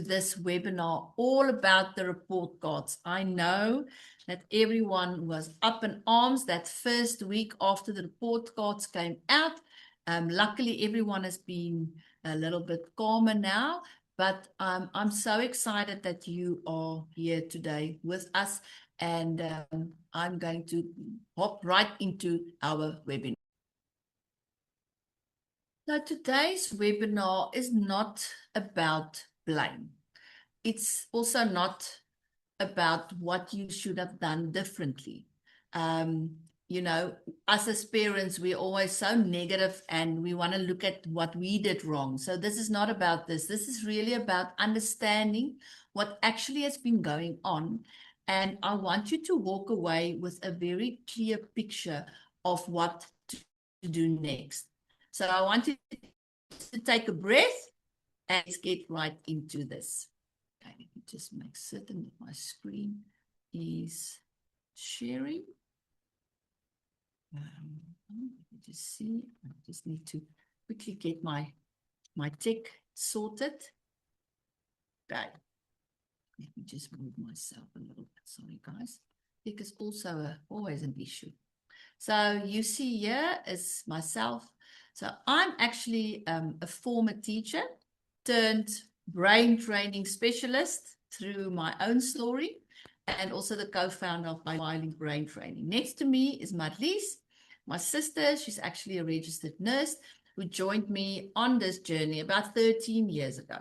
this webinar all about the report cards. I know that everyone was up in arms that first week after the report cards came out. Luckily, everyone has been a little bit calmer now, but I'm so excited that you are here today with us, and I'm going to hop right into our webinar. So today's webinar is not about blame. It's also not about what you should have done differently. You know, us as parents, we're always so negative and we want to look at what we did wrong. So this is not about this. This is really about understanding what actually has been going on. And I want you to walk away with a very clear picture of what to do next. So I want you to take a breath and let's get right into this. Okay, let me just make certain that my screen is sharing. Let me just see. I just need to quickly get my tech sorted. Okay. Let me just move myself a little bit. Sorry, guys. Tech is also always an issue. So you see here is myself. So I'm actually a former teacher turned brain training specialist through my own story, and also the co-founder of Bilingual Brain Training. Next to me is Marlies, my sister. She's actually a registered nurse who joined me on this journey about 13 years ago.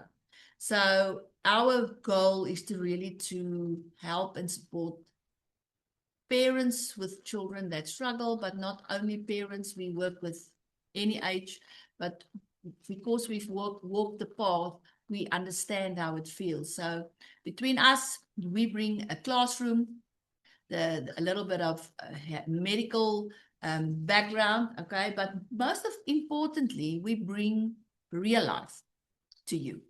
So our goal is to really to help and support parents with children that struggle, but not only parents. We work with any age, but because we've walked the path, we understand how it feels. So between us, we bring a classroom, a little bit of medical background, okay? But most importantly, we bring real life to you.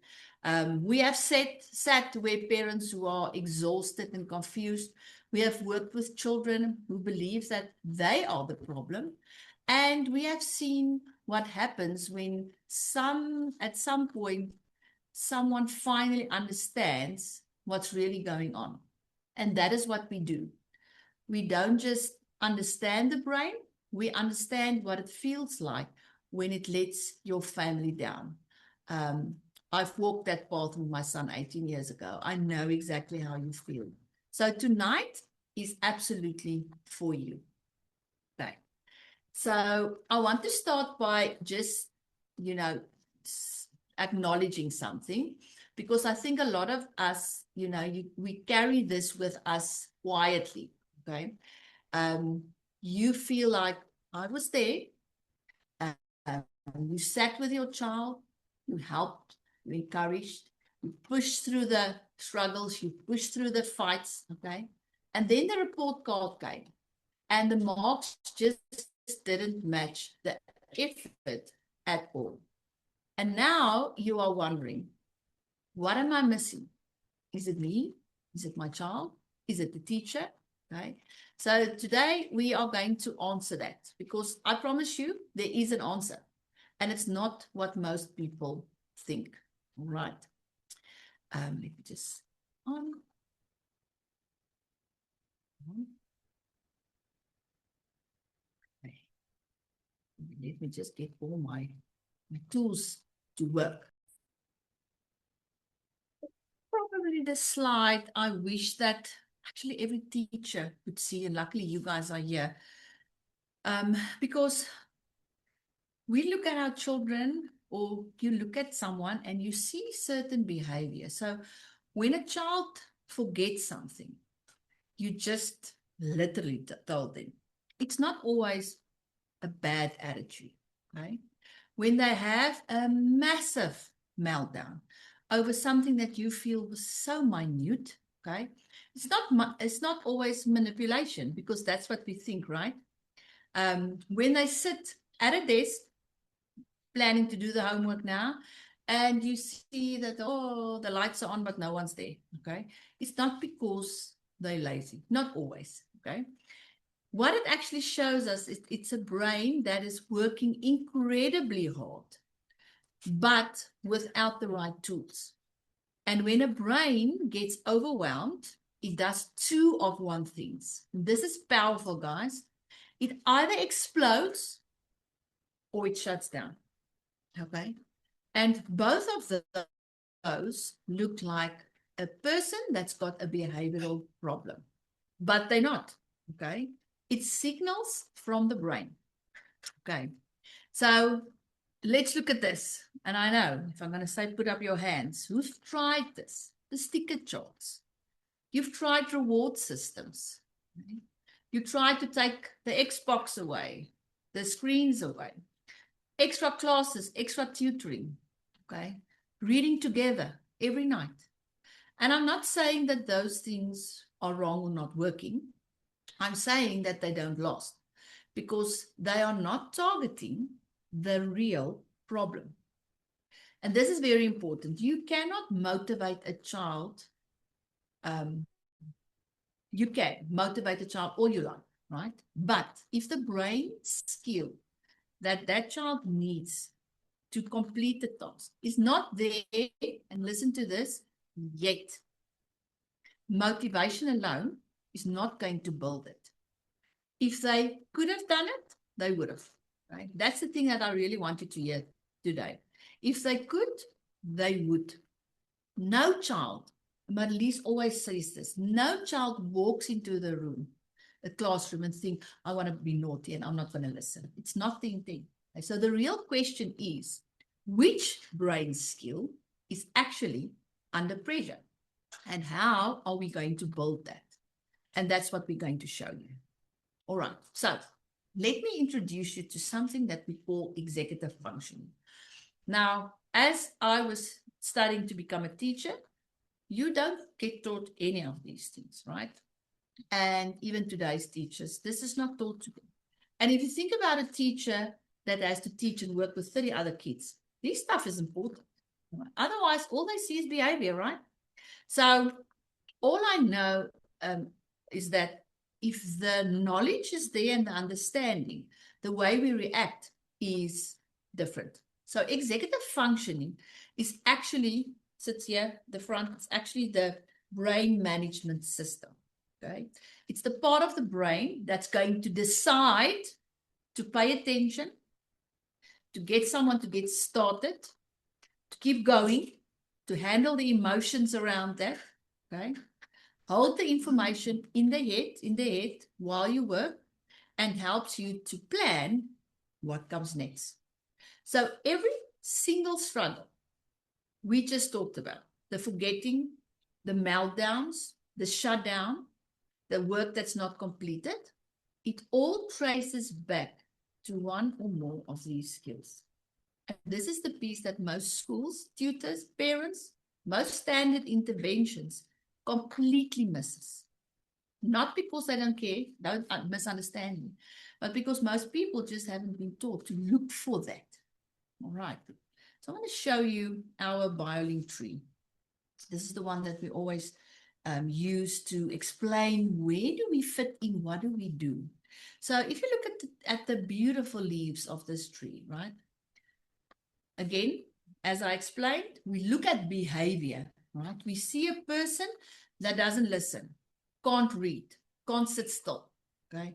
We have sat where parents who are exhausted and confused. We have worked with children who believe that they are the problem. And we have seen what happens when at some point, someone finally understands what's really going on. And that is what we do. We don't just understand the brain, we understand what it feels like when it lets your family down. I've walked that path with my son 18 years ago. I know exactly how you feel. So tonight is absolutely for you. Okay. So I want to start by just, acknowledging something, because I think a lot of us, we carry this with us quietly. Okay. You feel like I was there. You sat with your child, you helped, you encouraged, you pushed through the struggles, you pushed through the fights, okay? And then the report card came, and the marks just didn't match the effort at all. And now you are wondering, what am I missing? Is it me? Is it my child? Is it the teacher? Okay. So today we are going to answer that, because I promise you there is an answer. And it's not what most people think. All right. Let me just okay. Let me just get all my tools to work. Probably the slide I wish that actually every teacher could see, and luckily you guys are here. Because we look at our children, or you look at someone and you see certain behavior. So when a child forgets something, you just literally told them. It's not always a bad attitude, right? When they have a massive meltdown over something that you feel was so minute, okay? It's not always manipulation, because that's what we think, right? When they sit at a desk planning to do the homework now, and you see that, oh, the lights are on, but no one's there, okay? It's not because they're lazy, not always, okay? What it actually shows us is it's a brain that is working incredibly hard, but without the right tools. And when a brain gets overwhelmed, it does two of one things. This is powerful, guys. It either explodes or it shuts down. Okay. And both of those look like a person that's got a behavioral problem, but they're not. Okay. It's signals from the brain. Okay. So let's look at this. And I know if I'm going to say put up your hands, who's tried this? The sticker charts. You've tried reward systems. Okay? You tried to take the Xbox away, the screens away, extra classes, extra tutoring, okay? Reading together every night. And I'm not saying that those things are wrong or not working. I'm saying that they don't last because they are not targeting the real problem. And this is very important. You cannot motivate a child. You can motivate a child all you like, right? But if the brain skill that that child needs to complete the task is not there, and listen to this, yet motivation alone is not going to build it. If they could have done it, they would have, right? That's the thing that I really wanted to hear today. If they could, they would. No child, Marlies always says this, no child walks into the room, a classroom, and think, I want to be naughty and I'm not going to listen. It's not the intent. So the real question is, which brain skill is actually under pressure? And how are we going to build that? And that's what we're going to show you. All right, so let me introduce you to something that we call executive functioning. Now, as I was studying to become a teacher, you don't get taught any of these things, right? And even today's teachers, this is not taught to them. And if you think about a teacher that has to teach and work with 30 other kids, this stuff is important. Otherwise, all they see is behavior, right? So all I know is that if the knowledge is there and the understanding, the way we react is different. So executive functioning is actually, sits here, the front, it's actually the brain management system, okay? It's the part of the brain that's going to decide to pay attention, to get someone to get started, to keep going, to handle the emotions around that, okay? Hold the information in the head while you work, and helps you to plan what comes next. So every single struggle we just talked about, the forgetting, the meltdowns, the shutdown, the work that's not completed, it all traces back to one or more of these skills. And this is the piece that most schools, tutors, parents, most standard interventions completely misses. Not because they don't care, don't misunderstand me, but because most people just haven't been taught to look for that. All right. So I'm going to show you our BioLink tree. This is the one that we always use to explain where do we fit in, what do we do. So if you look at the beautiful leaves of this tree, right? Again, as I explained, we look at behavior, right? We see a person that doesn't listen, can't read, can't sit still, okay?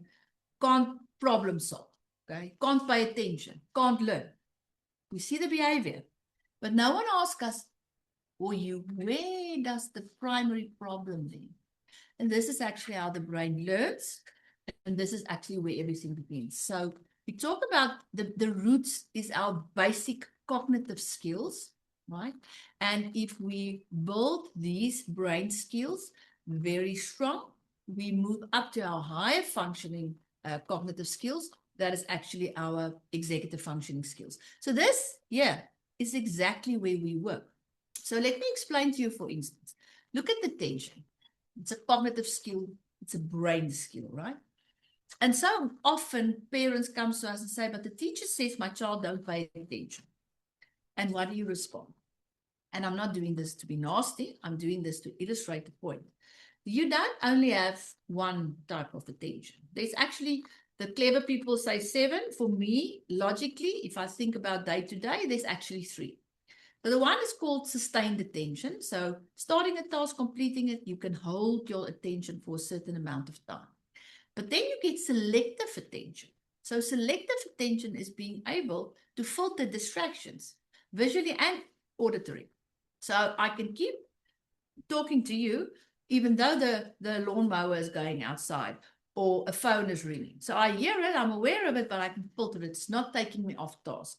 Can't problem solve, okay? Can't pay attention, can't learn. We see the behavior, but no one asks us, or you, where does the primary problem live? And this is actually how the brain learns, and this is actually where everything begins. So we talk about the roots is our basic cognitive skills, right? And if we build these brain skills very strong, we move up to our higher functioning cognitive skills. That is actually our executive functioning skills. So this, yeah, is exactly where we work. So let me explain to you, for instance, look at the tension. It's a cognitive skill. It's a brain skill, right? And so often parents come to us and say, but the teacher says my child don't pay attention. And what do you respond? And I'm not doing this to be nasty. I'm doing this to illustrate the point. You don't only have one type of attention. There's actually, the clever people say 7. For me, logically, if I think about day to day, there's actually 3. So the one is called sustained attention. So starting a task, completing it, you can hold your attention for a certain amount of time. But then you get selective attention. So selective attention is being able to filter distractions, visually and auditory. So I can keep talking to you, even though the lawnmower is going outside or a phone is ringing. So I hear it, I'm aware of it, but I can filter it. It's not taking me off task.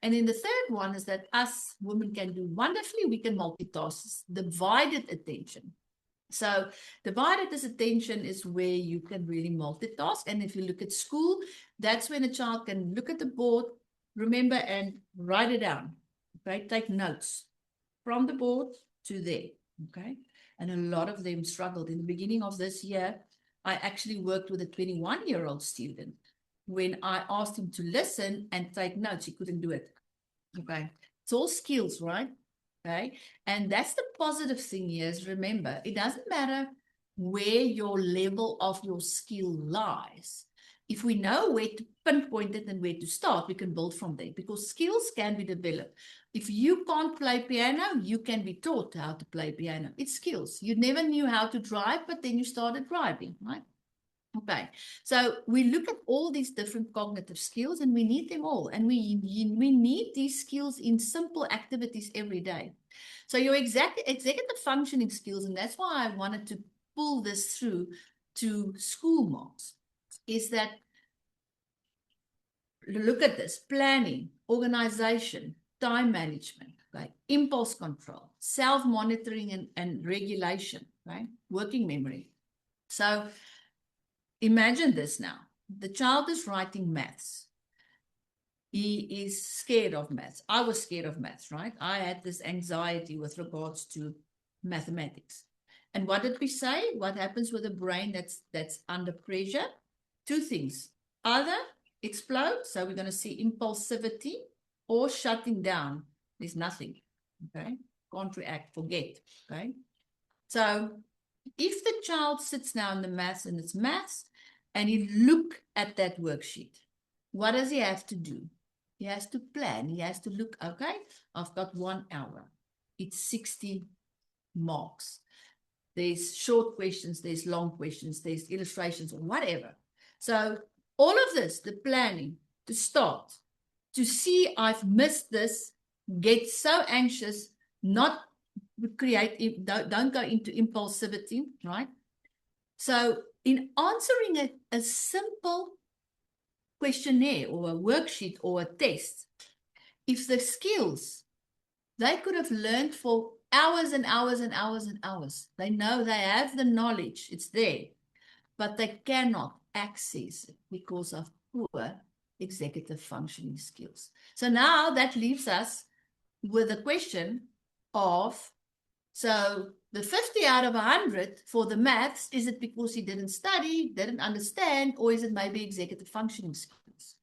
And then the third one is that us women can do wonderfully. We can multitask, divided attention. So divided attention is where you can really multitask. And if you look at school, that's when a child can look at the board, remember, and write it down. Okay, take notes from the board to there. Okay, and a lot of them struggled. In the beginning of this year, I actually worked with a 21-year-old student. When I asked him to listen and take notes, he couldn't do it. Okay, it's all skills, right? Okay, and that's the positive thing here is, remember, it doesn't matter where your level of your skill lies. If we know where to pinpoint it and where to start, we can build from there, because skills can be developed. If you can't play piano, you can be taught how to play piano. It's skills. You never knew how to drive, but then you started driving, right? Okay, so we look at all these different cognitive skills, and we need them all. And we need these skills in simple activities every day. So your executive functioning skills, and that's why I wanted to pull this through to school marks, is that look at this: planning, organization, time management, right? Impulse control, self-monitoring and regulation, right? Working memory. So imagine this now. The child is writing maths. He is scared of maths. I was scared of maths, right? I had this anxiety with regards to mathematics. And what did we say? What happens with a brain that's under pressure? Two things. Either explode, so we're going to see impulsivity, or shutting down. There's nothing, okay? Can't react, forget, okay? So if the child sits now in the maths and it's maths, and he look at that worksheet, what does he have to do? He has to plan. He has to look, okay, I've got 1 hour. It's 60 marks. There's short questions, there's long questions, there's illustrations or whatever. So all of this, the planning, to start, to see I've missed this, get so anxious, not create, don't go into impulsivity, right? So in answering a simple questionnaire or a worksheet or a test, if the skills they could have learned for hours and hours and hours and hours, they know they have the knowledge, it's there, but they cannot access it because of poor executive functioning skills. So now that leaves us with a question of, so the 50 out of 100 for the maths, is it because he didn't study, didn't understand, or is it maybe executive functioning skills?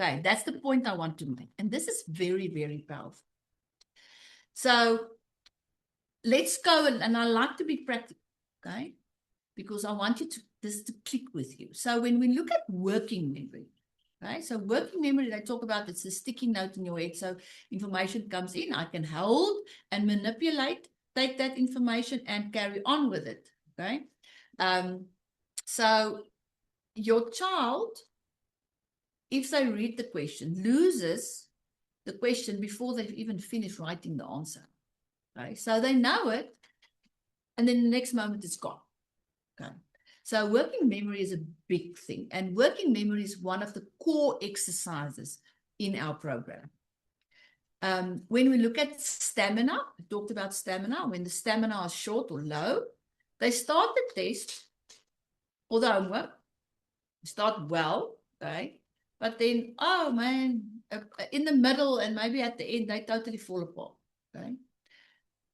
Okay, that's the point I want to make. And this is very, very powerful. So let's go, and I like to be practical, okay? Because I want you to this to click with you. So when we look at working memory, right? So working memory, they talk about it's a sticky note in your head. So information comes in, I can hold and manipulate, take that information and carry on with it, okay? So your child, if they read the question, loses the question before they've even finished writing the answer, okay? So they know it, and then the next moment it's gone, okay? So working memory is a big thing, and working memory is one of the core exercises in our program. When we look at stamina, I talked about stamina. When the stamina is short or low, they start the test or the homework, start well, okay? But then, oh man, in the middle and maybe at the end, they totally fall apart, okay?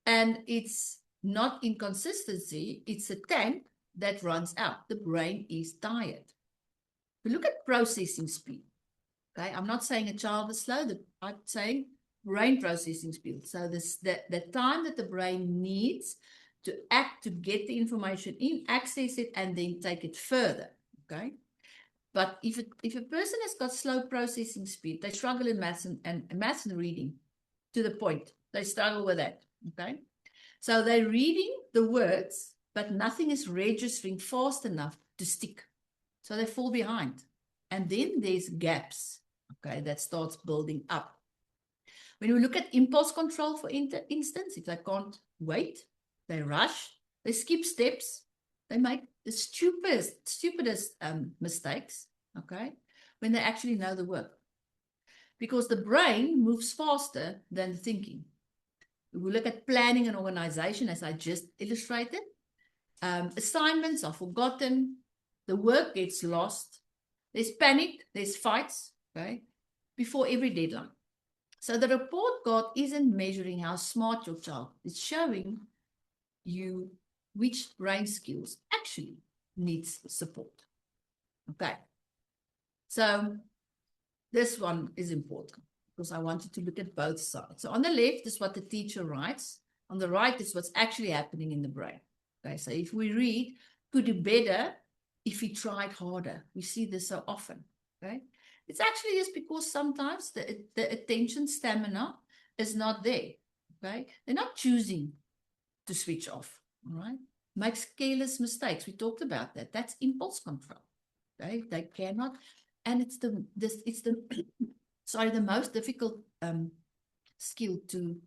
And it's not inconsistency, it's a tank that runs out. The brain is tired. We look at processing speed, okay? I'm not saying a child is slow, I'm saying brain processing speed. So the time that the brain needs to act, to get the information in, access it, and then take it further, okay? But if a person has got slow processing speed, they struggle in maths and reading to the point. They struggle with that, okay? So they're reading the words, but nothing is registering fast enough to stick. So they fall behind. And then there's gaps, okay, that starts building up. When we look at impulse control, for instance, if they can't wait, they rush, they skip steps, they make the stupidest mistakes, okay, when they actually know the work. Because the brain moves faster than the thinking. If we look at planning and organization, as I just illustrated, assignments are forgotten, the work gets lost, there's panic, there's fights, okay, before every deadline. So the report card isn't measuring how smart your child is, it's showing you which brain skills actually needs support. Okay. So this one is important because I wanted to look at both sides. So on the left is what the teacher writes. On the right is what's actually happening in the brain. Okay. So if we read, could do better if he tried harder. We see this so often. Okay. It's actually just because sometimes the attention stamina is not there, okay? They're not choosing to switch off, all right? Makes careless mistakes. We talked about that. That's impulse control, okay? They cannot, and it's the most difficult skill to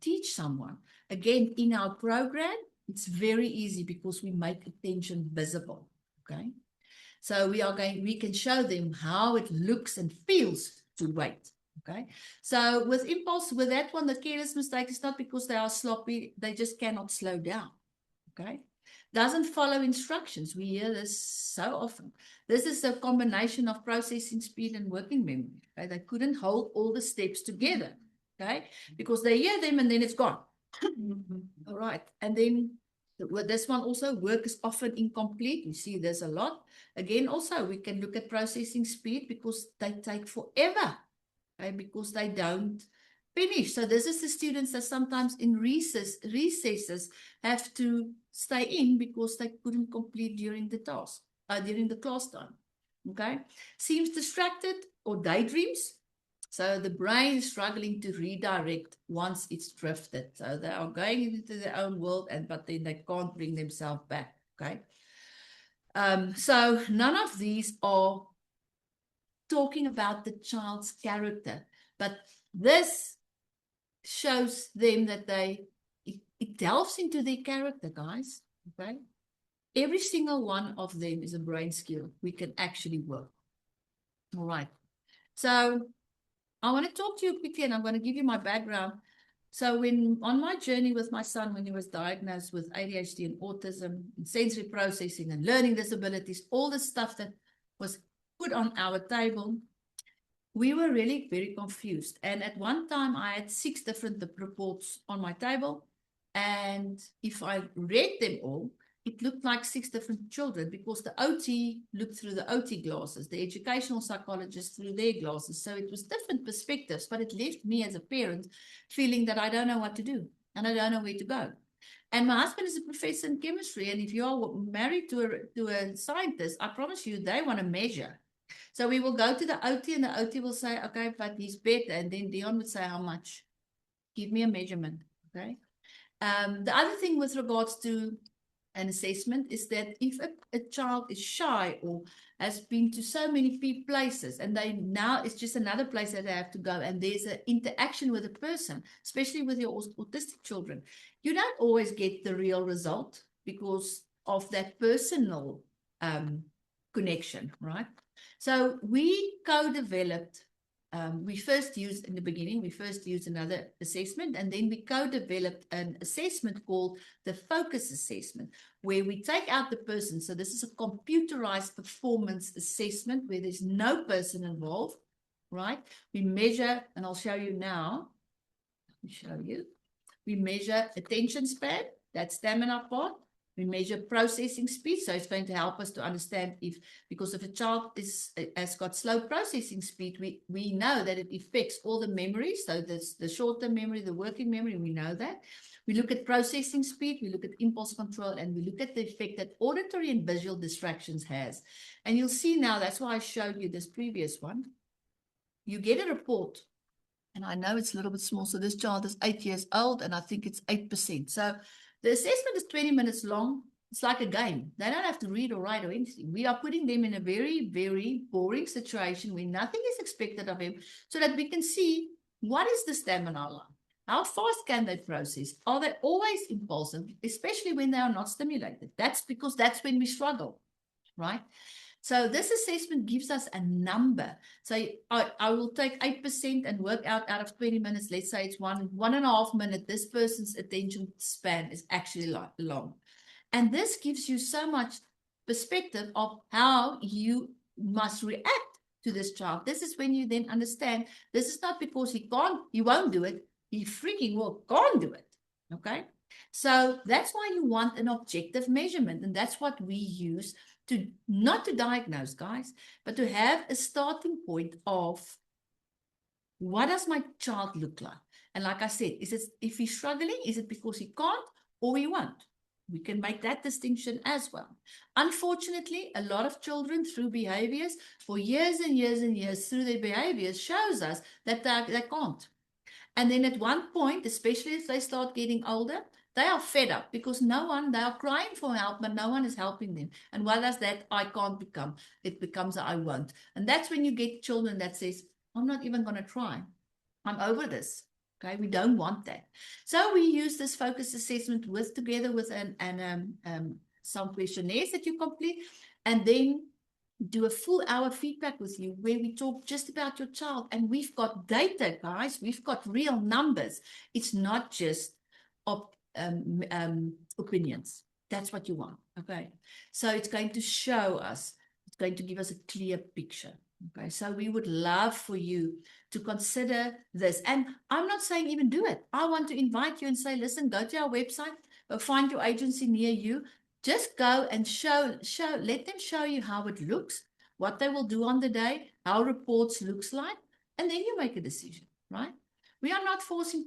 teach someone. Again, in our program, it's very easy because we make attention visible, okay? So we can show them how it looks and feels to wait. Okay. So with impulse, with that one, the careless mistake is not because they are sloppy, they just cannot slow down. Okay. Doesn't follow instructions. We hear this so often. This is a combination of processing speed and working memory. Okay? They couldn't hold all the steps together. Okay. Because they hear them and then it's gone. All right. And then with this one also, work is often incomplete. You see there's a lot. Again, also, we can look at processing speed because they take forever, okay? Because they don't finish. So this is the students that sometimes in recesses have to stay in because they couldn't complete during the task, during the class time, okay? Seems distracted or daydreams. So the brain is struggling to redirect once it's drifted. So they are going into their own world, but then they can't bring themselves back. Okay. So none of these are talking about the child's character, but this shows them that it delves into their character, guys. Okay. Every single one of them is a brain skill we can actually work. All right. So I want to talk to you quickly, and I'm going to give you my background. So when on my journey with my son, when he was diagnosed with ADHD and autism and sensory processing and learning disabilities, all the stuff that was put on our table, we were really very confused. And at one time, I had 6 different reports on my table. And if I read them all, it looked like 6 different children because the OT looked through the OT glasses, the educational psychologist through their glasses. So it was different perspectives, but it left me as a parent feeling that I don't know what to do and I don't know where to go. And my husband is a professor in chemistry. And if you are married to a scientist, I promise you, they want to measure. So we will go to the OT and the OT will say, okay, but he's better. And then Dion would say, how much? Give me a measurement, okay? The other thing with regards to an assessment is that if a child is shy or has been to so many places and they now it's just another place that they have to go and there's an interaction with a person, especially with your autistic children, you don't always get the real result because of that personal connection, right? So we co-developed we first used in the beginning, we first used another assessment, and then we co-developed an assessment called the focus assessment, where we take out the person. So this is a computerized performance assessment where there's no person involved, right? We measure, and I'll show you now. Let me show you. We measure attention span, that stamina part. We measure processing speed, so it's going to help us to understand because if a child has got slow processing speed, we know that it affects all the memories. So the short-term memory, the working memory, we know that. We look at processing speed, we look at impulse control, and we look at the effect that auditory and visual distractions has. And you'll see now, that's why I showed you this previous one. You get a report And I know it's a little bit small. So this child is 8 years old, and I think it's 8%. So the assessment is 20 minutes long. It's like a game. They don't have to read or write or anything. We are putting them in a very, very boring situation where nothing is expected of them, so that we can see what is the stamina like. How fast can they process? Are they always impulsive, especially when they are not stimulated? That's because that's when we struggle, right? So this assessment gives us a number. So I will take 8% and work out of 20 minutes. Let's say it's 1.5 minutes. This person's attention span is actually long. And this gives you so much perspective of how you must react to this child. This is when you then understand this is not because he won't do it. He freaking well can't do it. Okay. So that's why you want an objective measurement. And that's what we use to not to diagnose, guys, but to have a starting point of what does my child look like? And like I said, if he's struggling, is it because he can't or he won't? We can make that distinction as well. Unfortunately, a lot of children through behaviors for years and years and years through their behaviors shows us that they can't. And then at one point, especially if they start getting older, they are fed up because they are crying for help, but no one is helping them. And what does that I can't become? It becomes I won't. And that's when you get children that says, I'm not even going to try. I'm over this. Okay, we don't want that. So we use this focus assessment together with some questionnaires that you complete, and then do a full hour feedback with you where we talk just about your child. And we've got data, guys. We've got real numbers. It's not just opinions. That's what you want. Okay. So it's going to show us, it's going to give us a clear picture. Okay. So we would love for you to consider this. And I'm not saying even do it. I want to invite you and say, listen, go to our website, or find your agency near you. Just go and let them show you how it looks, what they will do on the day, how reports looks like, and then you make a decision, right? We are not forcing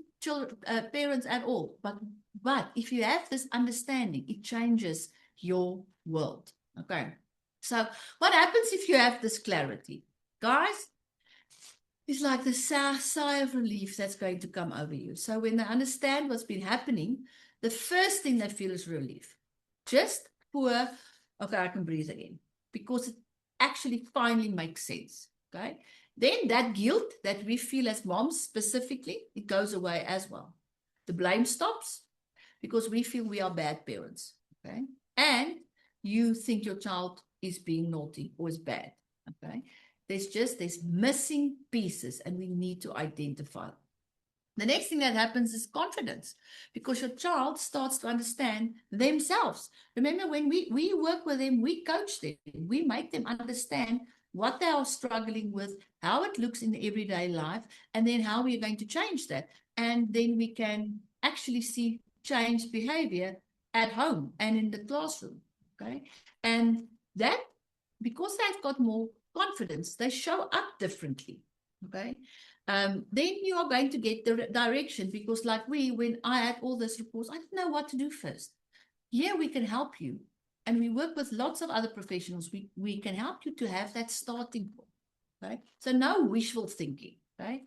parents at all, but if you have this understanding, it changes your world, okay? So what happens if you have this clarity? Guys, it's like the sigh of relief that's going to come over you. So when they understand what's been happening, the first thing they feel is relief. Just poor, okay, I can breathe again, because it actually finally makes sense, okay? Then that guilt that we feel as moms specifically, it goes away as well. The blame stops because we feel we are bad parents, okay? And you think your child is being naughty or is bad, okay? There's missing pieces, and we need to identify them. The next thing that happens is confidence, because your child starts to understand themselves. Remember, when we work with them, we coach them, we make them understand what they are struggling with, how it looks in everyday life, and then how we are going to change that. And then we can actually see changed behavior at home and in the classroom, okay? And that, because they've got more confidence, they show up differently, okay? Then you are going to get the direction, because like when I had all these reports, I didn't know what to do first. Here we can help you. And we work with lots of other professionals. We can help you to have that starting point, right? So no wishful thinking, right?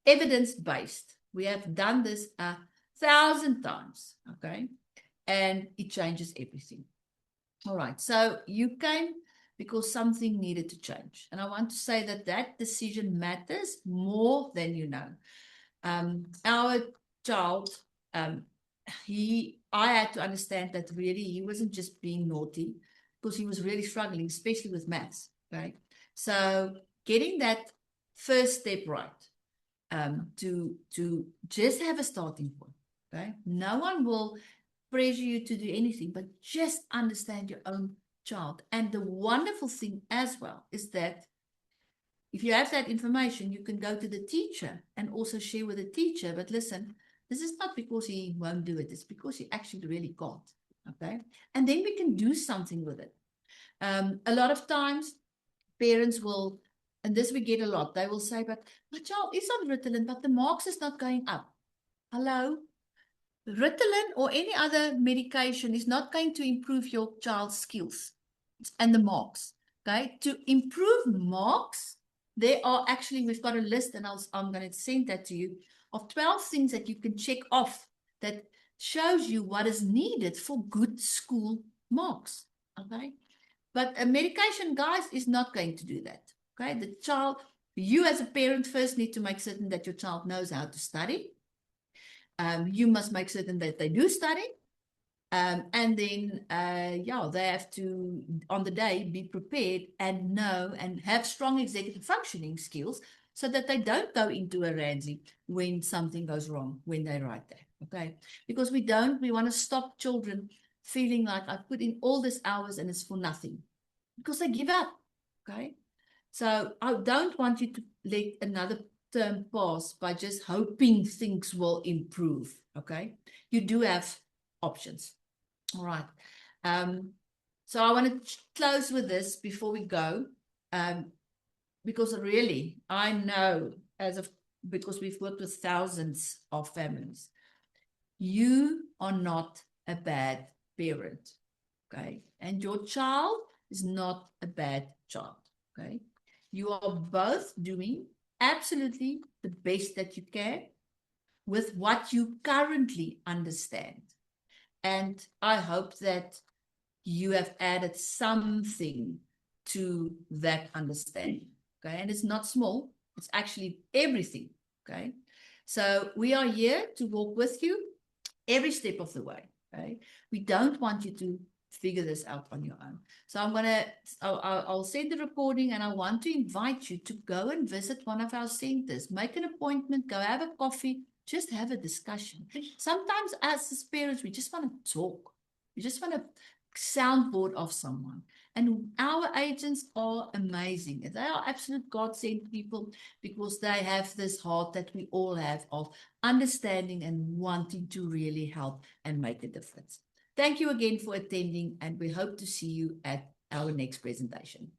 Evidence-based. We have done this 1,000 times, okay? And it changes everything. All right, so you came because something needed to change. And I want to say that decision matters more than you know. Our child, I had to understand that really he wasn't just being naughty, because he was really struggling, especially with maths, right? So getting that first step right, to just have a starting point, okay? No one will pressure you to do anything, but just understand your own child. And the wonderful thing as well is that if you have that information, you can go to the teacher and also share with the teacher, but listen, this is not because he won't do it, it's because he actually really can't, okay? And then we can do something with it. A lot of times parents will, and this we get a lot, they will say, but my child is on Ritalin, but the marks is not going up. Hello? Ritalin or any other medication is not going to improve your child's skills and the marks, okay? To improve marks, there are actually, we've got a list, and I'm going to send that to you, of 12 things that you can check off that shows you what is needed for good school marks. Okay. But a medication, guys, is not going to do that. Okay. The child, you as a parent first need to make certain that your child knows how to study. You must make certain that they do study. And then, yeah, they have to, on the day, be prepared and know and have strong executive functioning skills so that they don't go into a Ramsey when something goes wrong, when they write that, okay? Because we want to stop children feeling like I've put in all these hours and it's for nothing, because they give up, okay? So I don't want you to let another term pass by just hoping things will improve, okay? You do have options. All right. So I want to close with this before we go, because really, I know because we've worked with thousands of families, you are not a bad parent, okay? And your child is not a bad child, okay? You are both doing absolutely the best that you can with what you currently understand. And I hope that you have added something to that understanding, okay? And it's not small, it's actually everything, okay? So we are here to walk with you every step of the way, okay? We don't want you to figure this out on your own. So I'll send the recording, and I want to invite you to go and visit one of our centers, make an appointment, go have a coffee, just have a discussion. Sometimes as parents, we just want to talk. We just want to soundboard off someone. And our agents are amazing. They are absolute God-sent people, because they have this heart that we all have of understanding and wanting to really help and make a difference. Thank you again for attending, and we hope to see you at our next presentation.